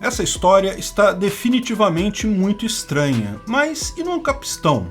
Essa história está definitivamente muito estranha, mas e no Capistão?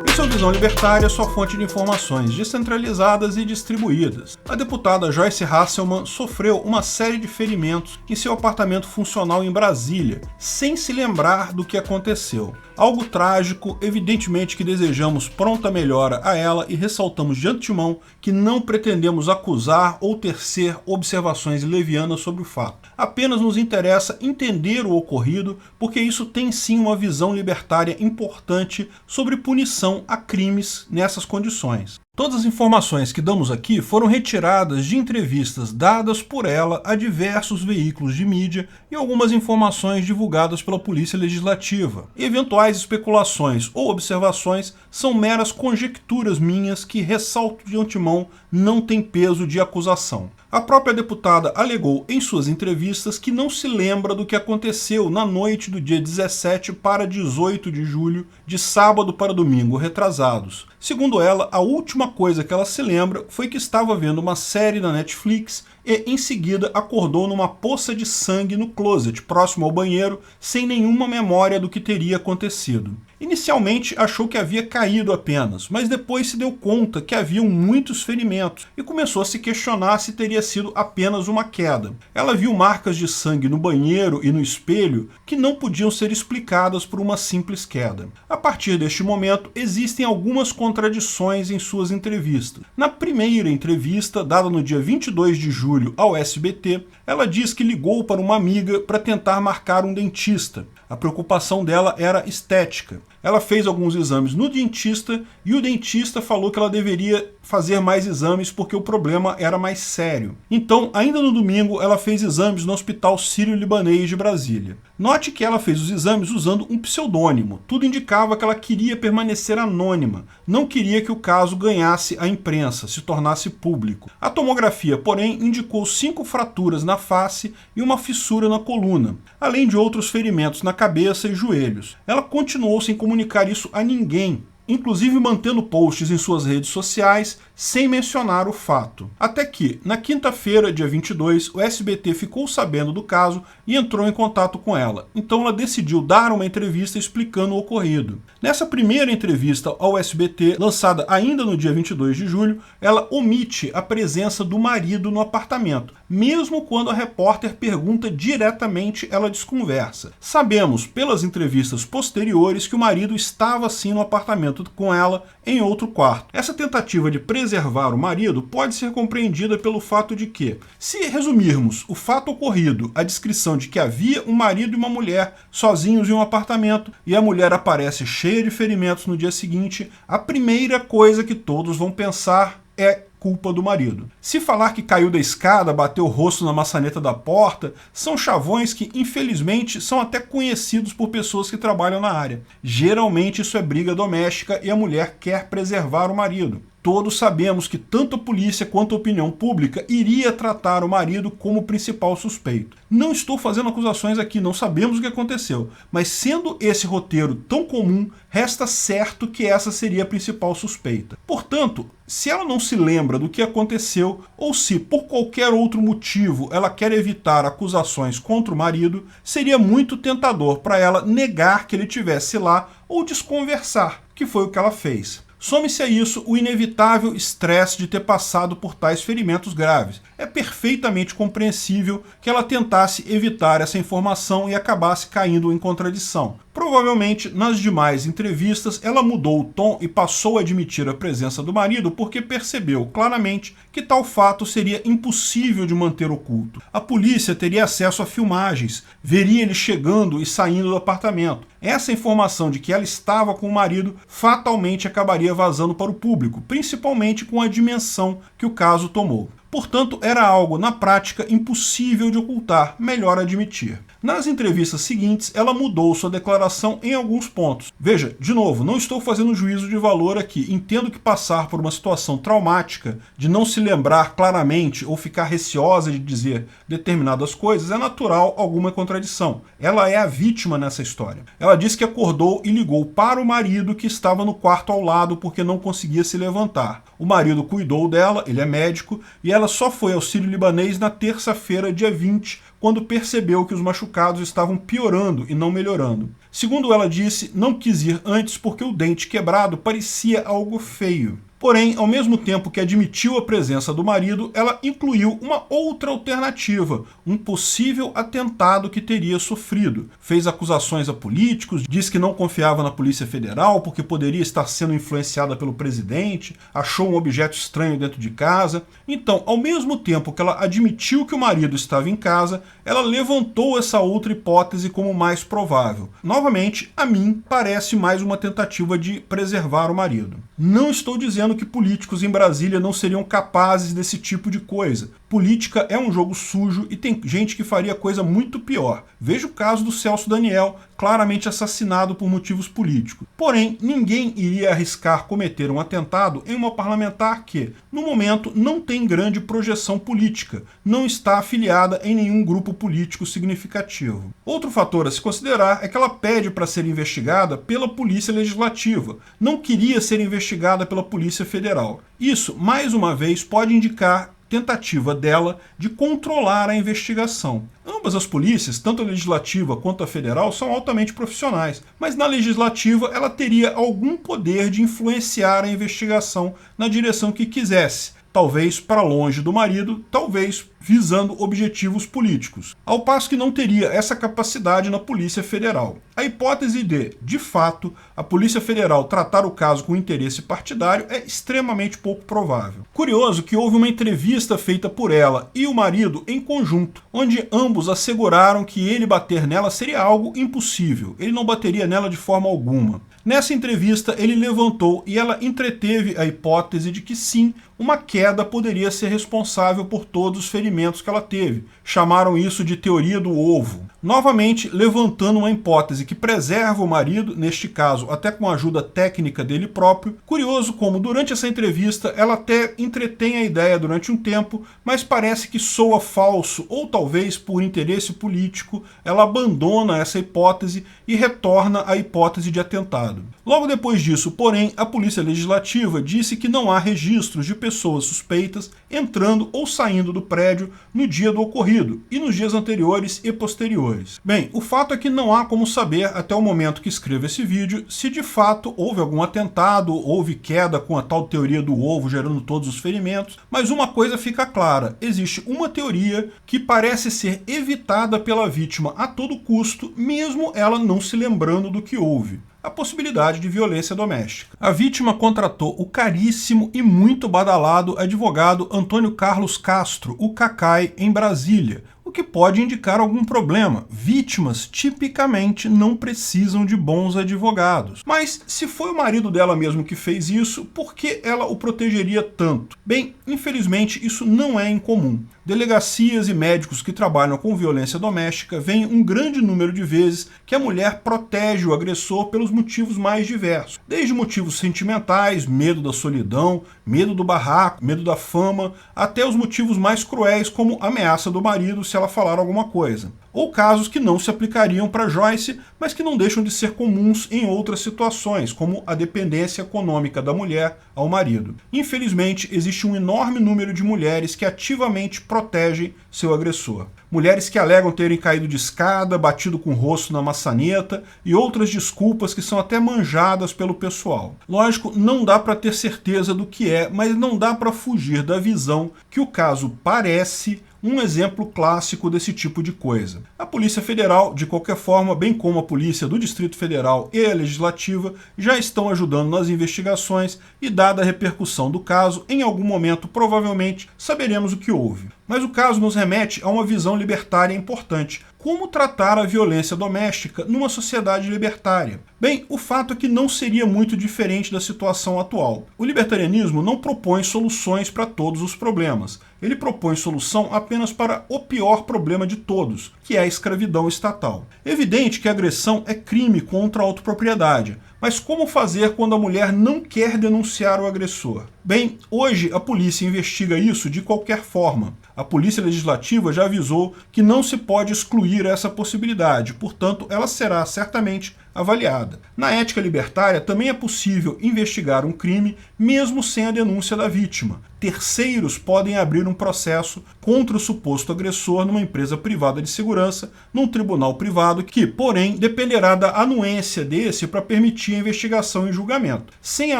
Em sua visão libertária, sua fonte de informações descentralizadas e distribuídas, a deputada Joyce Hasselmann sofreu uma série de ferimentos em seu apartamento funcional em Brasília, sem se lembrar do que aconteceu. Algo trágico, evidentemente que desejamos pronta melhora a ela e ressaltamos de antemão que não pretendemos acusar ou tecer observações levianas sobre o fato. Apenas nos interessa entender o ocorrido, porque isso tem sim uma visão libertária importante sobre punição a crimes nessas condições. Todas as informações que damos aqui foram retiradas de entrevistas dadas por ela a diversos veículos de mídia e algumas informações divulgadas pela Polícia Legislativa. Eventuais especulações ou observações são meras conjecturas minhas que, ressalto de antemão, não têm peso de acusação. A própria deputada alegou em suas entrevistas que não se lembra do que aconteceu na noite do dia 17 para 18 de julho, de sábado para domingo retrasados. Segundo ela, a última coisa que ela se lembra foi que estava vendo uma série na Netflix e, em seguida, acordou numa poça de sangue no closet, próximo ao banheiro, sem nenhuma memória do que teria acontecido. Inicialmente achou que havia caído apenas, mas depois se deu conta que haviam muitos ferimentos e começou a se questionar se teria sido apenas uma queda. Ela viu marcas de sangue no banheiro e no espelho que não podiam ser explicadas por uma simples queda. A partir deste momento, existem algumas contradições em suas entrevistas. Na primeira entrevista, dada no dia 22 de julho ao SBT, ela diz que ligou para uma amiga para tentar marcar um dentista. A preocupação dela era estética. Ela fez alguns exames no dentista e o dentista falou que ela deveria fazer mais exames porque o problema era mais sério. Então, ainda no domingo, ela fez exames no Hospital Sírio-Libanês de Brasília. Note que ela fez os exames usando um pseudônimo. Tudo indicava que ela queria permanecer anônima, não queria que o caso ganhasse a imprensa, se tornasse público. A tomografia, porém, indicou 5 fraturas na face e uma fissura na coluna, além de outros ferimentos na cabeça e joelhos. Ela continuou sem comunicar isso a ninguém, inclusive mantendo posts em suas redes sociais sem mencionar o fato. Até que, na quinta-feira, dia 22, o SBT ficou sabendo do caso e entrou em contato com ela. Então ela decidiu dar uma entrevista explicando o ocorrido. Nessa primeira entrevista ao SBT, lançada ainda no dia 22 de julho, ela omite a presença do marido no apartamento. Mesmo quando a repórter pergunta diretamente, ela desconversa. Sabemos, pelas entrevistas posteriores, que o marido estava sim no apartamento com ela em outro quarto. Essa tentativa de preservar o marido pode ser compreendida pelo fato de que, se resumirmos o fato ocorrido, a descrição de que havia um marido e uma mulher sozinhos em um apartamento e a mulher aparece cheia de ferimentos no dia seguinte, a primeira coisa que todos vão pensar é culpa do marido. Se falar que caiu da escada, bateu o rosto na maçaneta da porta, são chavões que, infelizmente, são até conhecidos por pessoas que trabalham na área. Geralmente isso é briga doméstica e a mulher quer preservar o marido. Todos sabemos que tanto a polícia quanto a opinião pública iria tratar o marido como principal suspeito. Não estou fazendo acusações aqui, não sabemos o que aconteceu, mas sendo esse roteiro tão comum, resta certo que essa seria a principal suspeita. Portanto, se ela não se lembra do que aconteceu, ou se por qualquer outro motivo ela quer evitar acusações contra o marido, seria muito tentador para ela negar que ele estivesse lá ou desconversar, que foi o que ela fez. Some-se a isso o inevitável estresse de ter passado por tais ferimentos graves. É perfeitamente compreensível que ela tentasse evitar essa informação e acabasse caindo em contradição. Provavelmente, nas demais entrevistas, ela mudou o tom e passou a admitir a presença do marido porque percebeu claramente que tal fato seria impossível de manter oculto. A polícia teria acesso a filmagens, veria ele chegando e saindo do apartamento. Essa informação de que ela estava com o marido fatalmente acabaria vazando para o público, principalmente com a dimensão que o caso tomou. Portanto, era algo, na prática, impossível de ocultar, melhor admitir. Nas entrevistas seguintes, ela mudou sua declaração em alguns pontos. Veja, de novo, não estou fazendo juízo de valor aqui. Entendo que passar por uma situação traumática, de não se lembrar claramente ou ficar receosa de dizer determinadas coisas, é natural alguma contradição. Ela é a vítima nessa história. Ela disse que acordou e ligou para o marido que estava no quarto ao lado porque não conseguia se levantar. O marido cuidou dela, ele é médico, e ela ela só foi ao Sírio-Libanês na terça-feira, dia 20, quando percebeu que os machucados estavam piorando e não melhorando. Segundo ela disse, não quis ir antes porque o dente quebrado parecia algo feio. Porém, ao mesmo tempo que admitiu a presença do marido, ela incluiu uma outra alternativa, um possível atentado que teria sofrido. Fez acusações a políticos, disse que não confiava na Polícia Federal porque poderia estar sendo influenciada pelo presidente, achou um objeto estranho dentro de casa. Então, ao mesmo tempo que ela admitiu que o marido estava em casa, ela levantou essa outra hipótese como mais provável. Novamente, a mim, parece mais uma tentativa de preservar o marido. Não estou dizendo que políticos em Brasília não seriam capazes desse tipo de coisa. Política é um jogo sujo e tem gente que faria coisa muito pior. Veja o caso do Celso Daniel, claramente assassinado por motivos políticos. Porém, ninguém iria arriscar cometer um atentado em uma parlamentar que, no momento, não tem grande projeção política, não está afiliada em nenhum grupo político significativo. Outro fator a se considerar é que ela pede para ser investigada pela Polícia Legislativa, não queria ser investigada pela Polícia Federal. Isso, mais uma vez, pode indicar tentativa dela de controlar a investigação. Ambas as polícias, tanto a legislativa quanto a federal, são altamente profissionais, mas na legislativa ela teria algum poder de influenciar a investigação na direção que quisesse, talvez para longe do marido, talvez visando objetivos políticos, ao passo que não teria essa capacidade na Polícia Federal. A hipótese de fato, a Polícia Federal tratar o caso com interesse partidário é extremamente pouco provável. Curioso que houve uma entrevista feita por ela e o marido em conjunto, onde ambos asseguraram que ele bater nela seria algo impossível, ele não bateria nela de forma alguma. Nessa entrevista, ele levantou e ela entreteve a hipótese de que sim, uma queda poderia ser responsável por todos os ferimentos que ela teve. Chamaram isso de teoria do ovo. Novamente, levantando uma hipótese que preserva o marido, neste caso até com a ajuda técnica dele próprio. Curioso como, durante essa entrevista, ela até entretém a ideia durante um tempo, mas parece que soa falso, ou talvez por interesse político, ela abandona essa hipótese e retorna à hipótese de atentado. Logo depois disso, porém, a Polícia Legislativa disse que não há registros de pessoas suspeitas entrando ou saindo do prédio no dia do ocorrido e nos dias anteriores e posteriores. Bem, o fato é que não há como saber até o momento que escrevo esse vídeo se de fato houve algum atentado, houve queda com a tal teoria do ovo gerando todos os ferimentos, mas uma coisa fica clara, existe uma teoria que parece ser evitada pela vítima a todo custo, mesmo ela não se lembrando do que houve: a possibilidade de violência doméstica. A vítima contratou o caríssimo e muito badalado advogado Antônio Carlos Castro, o Cacai, em Brasília, o que pode indicar algum problema. Vítimas tipicamente não precisam de bons advogados. Mas se foi o marido dela mesmo que fez isso, por que ela o protegeria tanto? Bem, infelizmente isso não é incomum. Delegacias e médicos que trabalham com violência doméstica veem um grande número de vezes que a mulher protege o agressor pelos motivos mais diversos. Desde motivos sentimentais, medo da solidão, medo do barraco, medo da fama, até os motivos mais cruéis como ameaça do marido se ela falar alguma coisa. Ou casos que não se aplicariam para Joyce, mas que não deixam de ser comuns em outras situações, como a dependência econômica da mulher ao marido. Infelizmente, existe um enorme número de mulheres que ativamente protegem seu agressor. Mulheres que alegam terem caído de escada, batido com o rosto na maçaneta e outras desculpas que são até manjadas pelo pessoal. Lógico, não dá para ter certeza do que é, mas não dá para fugir da visão que o caso parece um exemplo clássico desse tipo de coisa. A Polícia Federal, de qualquer forma, bem como a Polícia do Distrito Federal e a Legislativa, já estão ajudando nas investigações e, dada a repercussão do caso, em algum momento, provavelmente, saberemos o que houve. Mas o caso nos remete a uma visão libertária importante. Como tratar a violência doméstica numa sociedade libertária? Bem, o fato é que não seria muito diferente da situação atual. O libertarianismo não propõe soluções para todos os problemas. Ele propõe solução apenas para o pior problema de todos, que é a escravidão estatal. É evidente que a agressão é crime contra a autopropriedade, mas como fazer quando a mulher não quer denunciar o agressor? Bem, hoje a polícia investiga isso de qualquer forma. A Polícia Legislativa já avisou que não se pode excluir essa possibilidade, portanto, ela será certamente avaliada. Na ética libertária, também é possível investigar um crime mesmo sem a denúncia da vítima. Terceiros podem abrir um processo contra o suposto agressor numa empresa privada de segurança, num tribunal privado que, porém, dependerá da anuência desse para permitir a investigação e julgamento. Sem a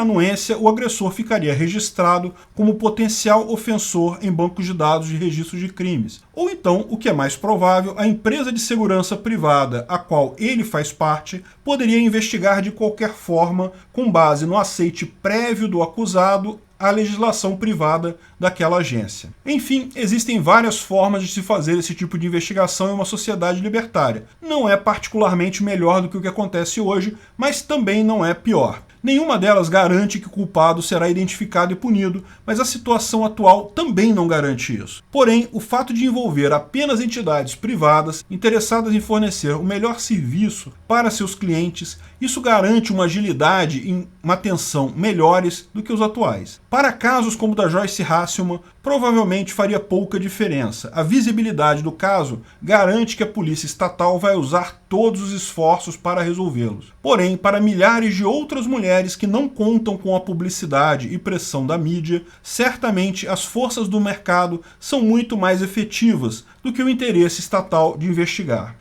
anuência, o agressor ficaria registrado como potencial ofensor em bancos de dados de registros de crimes. Ou então, o que é mais provável, a empresa de segurança privada a qual ele faz parte poderia investigar de qualquer forma com base no aceite prévio do acusado à legislação privada daquela agência. Enfim, existem várias formas de se fazer esse tipo de investigação em uma sociedade libertária. Não é particularmente melhor do que o que acontece hoje, mas também não é pior. Nenhuma delas garante que o culpado será identificado e punido, mas a situação atual também não garante isso. Porém, o fato de envolver apenas entidades privadas interessadas em fornecer o melhor serviço para seus clientes, isso garante uma agilidade e uma atenção melhores do que os atuais. Para casos como o da Joyce Hasselman, provavelmente faria pouca diferença. A visibilidade do caso garante que a polícia estatal vai usar todos os esforços para resolvê-los. Porém, para milhares de outras mulheres que não contam com a publicidade e pressão da mídia, certamente as forças do mercado são muito mais efetivas do que o interesse estatal de investigar.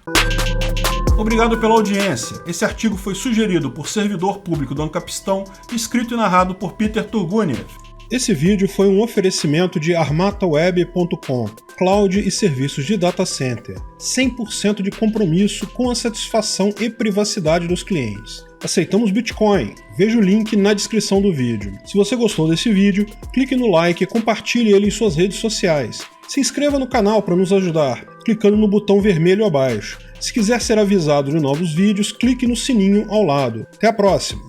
Obrigado pela audiência. Esse artigo foi sugerido por servidor público do Ancapistão, escrito e narrado por Peter Turguniev. Esse vídeo foi um oferecimento de armataweb.com, cloud e serviços de data center, 100% de compromisso com a satisfação e privacidade dos clientes. Aceitamos Bitcoin. Veja o link na descrição do vídeo. Se você gostou desse vídeo, clique no like e compartilhe ele em suas redes sociais. Se inscreva no canal para nos ajudar, clicando no botão vermelho abaixo. Se quiser ser avisado de novos vídeos, clique no sininho ao lado. Até a próxima!